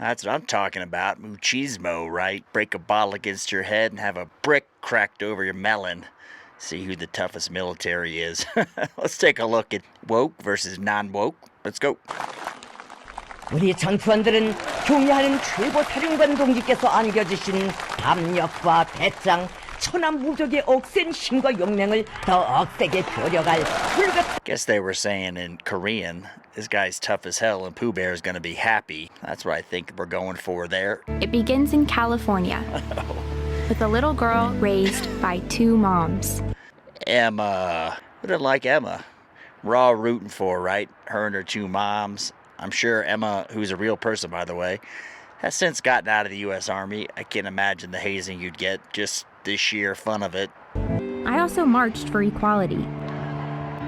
That's what I'm talking about. Machismo, right? Break a bottle against your head and have a brick cracked over your melon. See who the toughest military is. Let's take a look at woke versus non-woke. Let's go. 우리 전투원들은 경례하는 최고 사령관 동지께서 안겨주신 담력과 배짱, 천하무적의 억센 힘과 용맹을 더 억세게 벼려갈 불같은. Guess they were saying in Korean, this guy's tough as hell and Pooh Bear is going to be happy. That's what I think we're going for there. It begins in California with a little girl raised by two moms. Emma. Who didn't like Emma? We're all rooting for, right? Her and her two moms. I'm sure Emma, who's a real person, by the way, has since gotten out of the U.S. Army. I can't imagine the hazing you'd get, just the sheer fun of it. I also marched for equality.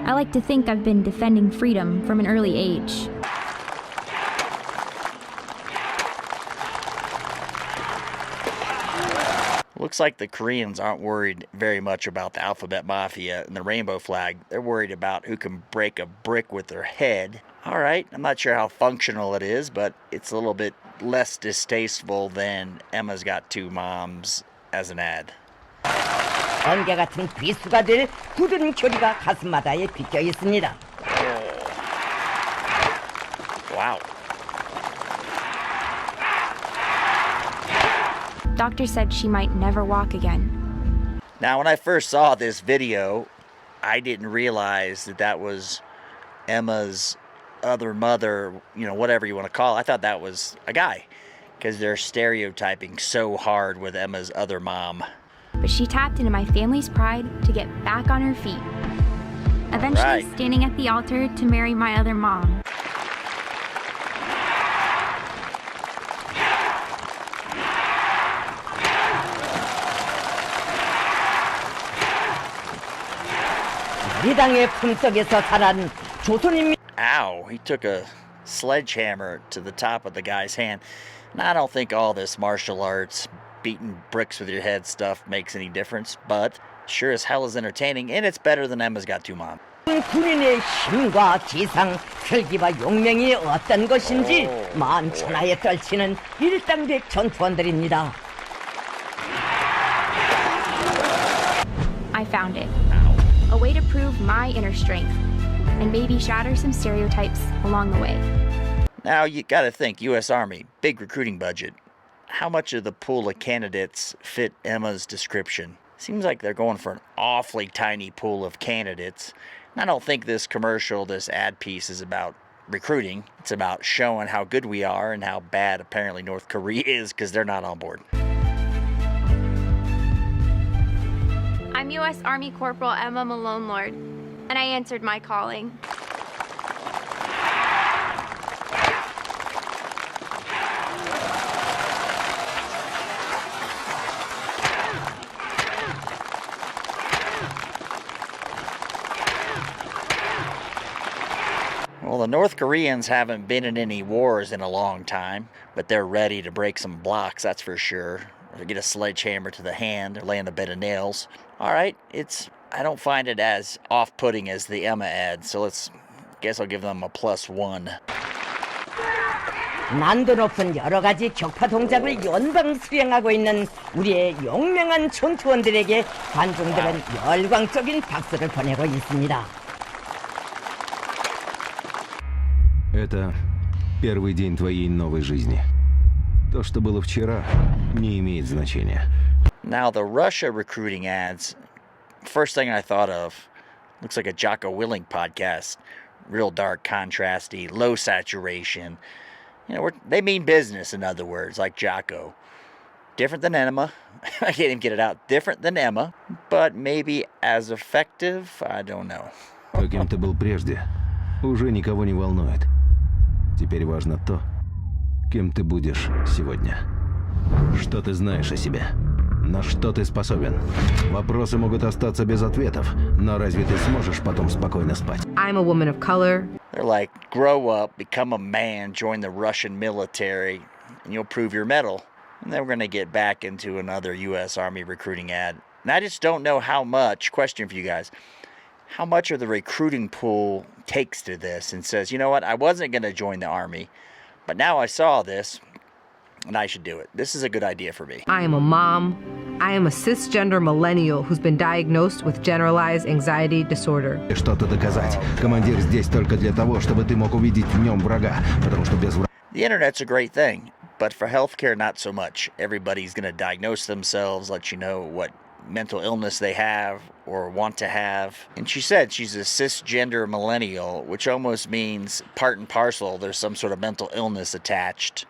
I like to think I've been defending freedom from an early age. Looks like the Koreans aren't worried very much about the alphabet mafia and the rainbow flag. They're worried about who can break a brick with their head. All right, I'm not sure how functional it is, but it's a little bit less distasteful than Emma's got two moms as an ad. 번개 같은 비수가 될 굳은 교리가 가슴마다에 비껴 있습니다. Wow. Doctor said she might never walk again. Now, when I first saw this video, I didn't realize that that was Emma's other mother, whatever you want to call it. I thought that was a guy, because they're stereotyping so hard with Emma's other mom. But she tapped into my family's pride to get back on her feet. Eventually Right. standing at the altar to marry my other mom. 미당의 품속에서 자란 조선인민. Ow, he took a sledgehammer to the top of the guy's hand. Now, I don't think all this martial arts, beating bricks with your head stuff makes any difference, but sure as hell is entertaining, and it's better than Emma's got two moms. 군인의 힘과 지상, 혈기와 용맹이 어떤 것인지 만천하에 떨치는 일당백 전투원들입니다. I found it. A way to prove my inner strength and maybe shatter some stereotypes along the way. Now, you gotta think, U.S. Army, big recruiting budget. How much of the pool of candidates fit Emma's description? Seems like they're going for an awfully tiny pool of candidates. And I don't think this commercial, this ad piece is about recruiting. It's about showing how good we are and how bad apparently North Korea is because they're not on board. I'm U.S. Army Corporal Emma Malone Lord, and I answered my calling. Well, the North Koreans haven't been in any wars in a long time, but they're ready to break some blocks, that's for sure. Or get a sledgehammer to the hand, or lay on a bed of nails. All right, I don't find it as off-putting as the Emma ad, so guess I'll give them a +1. 난도 높은 여러 가지 격파 동작을 연방 수행하고 있는 우리의 용맹한 전투원들에게 관중들은 열광적인 박수를 보내고 있습니다. Это первый день твоей новой жизни. То, что было вчера, не имеет значения. Now, the Russia recruiting ads, first thing I thought of, looks like a Jocko Willing podcast. Real dark, contrasty, low saturation. They mean business, in other words, like Jocko. Different than Emma. I can't even get it out. Different than Emma, but maybe as effective? I don't know. Каким ты был прежде, уже никого не волнует. Теперь важно то, кем ты будешь сегодня. Что ты знаешь о себе? На что ты способен? Вопросы могут остаться без ответов, но разве ты сможешь потом спокойно спать? I'm a woman of color. They're like, grow up, become a man, join the Russian military, and you'll prove your mettle. And then we're going to get back into another U.S. Army recruiting ad. And I just don't know how much, question for you guys, how much of the recruiting pool takes to this and says, you know what, I wasn't going to join the Army, but now I saw this, and I should do it. This is a good idea for me. I am a mom. I am a cisgender millennial who's been diagnosed with generalized anxiety disorder. Что-то доказать. Командир здесь только для того, чтобы ты мог увидеть в нем врага, потому что без врага... The internet's a great thing, but for healthcare, not so much. Everybody's going to diagnose themselves, let you know what mental illness they have or want to have. And she said she's a cisgender millennial, which almost means part and parcel there's some sort of mental illness attached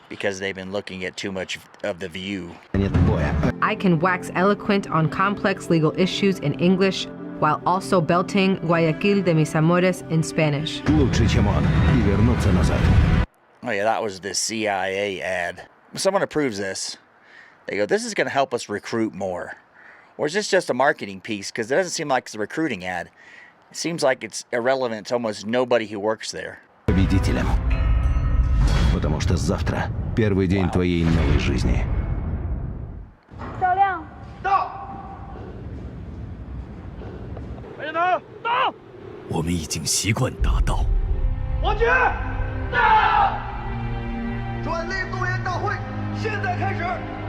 because they've been looking at too much of The View. Нет боя. I can wax eloquent on complex legal issues in English while also belting Guayaquil de mis amores in Spanish. Лучше, чем он. И вернуться назад. Oh yeah, that was the CIA ad. Someone approves this. They go, this is going to help us recruit more. Or is this just a marketing piece? Because it doesn't seem like it's a recruiting ad. It seems like it's irrelevant to almost nobody who works there. Победителем. Потому что завтра первый день твоей новой жизни. 赵亮，到。白箭头，到。我们已经习惯打道。王局，到。转类动员大会现在开始。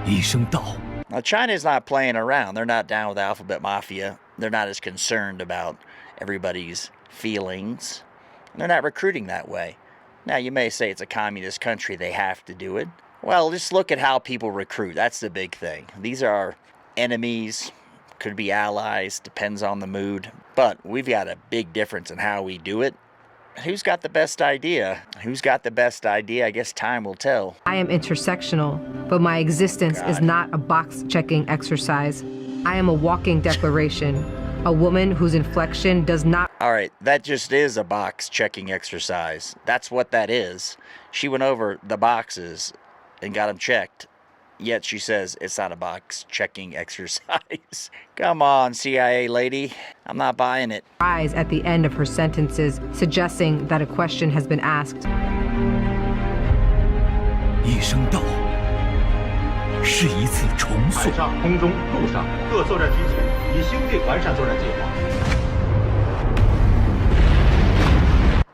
一声道。 Now, China's not playing around. They're not down with the Alphabet Mafia. They're not as concerned about everybody's feelings. They're not recruiting that way. Now, you may say it's a communist country. They have to do it. Well, just look at how people recruit. That's the big thing. These are enemies, could be allies, depends on the mood. But we've got a big difference in how we do it. Who's got the best idea? Who's got the best idea? I guess time will tell. I am intersectional, but my existence is not a box-checking exercise. I am a walking declaration, a woman whose inflection does not... All right, that just is a box-checking exercise. That's what that is. She went over the boxes and got them checked. Yet she says it's not a box-checking exercise. Come on, CIA lady. I'm not buying it. ...rise at the end of her sentences, suggesting that a question has been asked. 一声道，是一次重塑。海上、空中、陆上各作战机组已修订完善作战计划。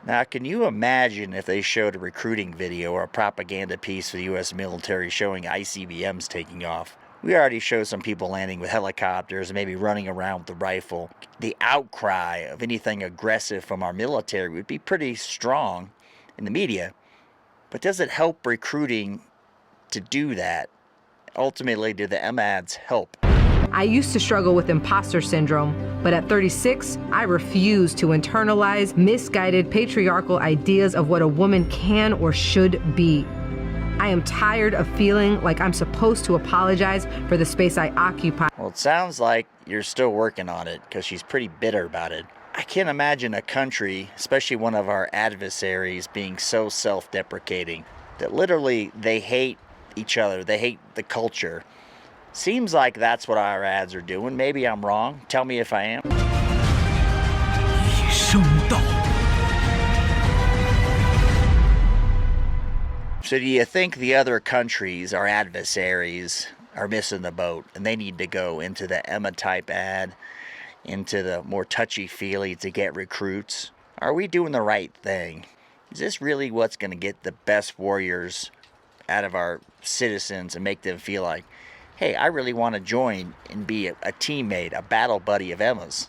Now, can you imagine if they showed a recruiting video or a propaganda piece for the U.S. military showing ICBMs taking off? We already showed some people landing with helicopters and maybe running around with the rifle. The outcry of anything aggressive from our military would be pretty strong in the media. But does it help recruiting to do that? Ultimately, do the MADs help? I used to struggle with imposter syndrome, but at 36, I refuse to internalize misguided patriarchal ideas of what a woman can or should be. I am tired of feeling like I'm supposed to apologize for the space I occupy. Well, it sounds like you're still working on it because she's pretty bitter about it. I can't imagine a country, especially one of our adversaries, being so self-deprecating that literally they hate each other. They hate the culture. Seems like that's what our ads are doing. Maybe I'm wrong. Tell me if I am. 一声道。 So do you think the other countries, our adversaries, are missing the boat and they need to go into the Emma type ad, into the more touchy-feely to get recruits? Are we doing the right thing? Is this really what's going to get the best warriors out of our citizens and make them feel like, hey, I really want to join and be a teammate, a battle buddy of Emma's?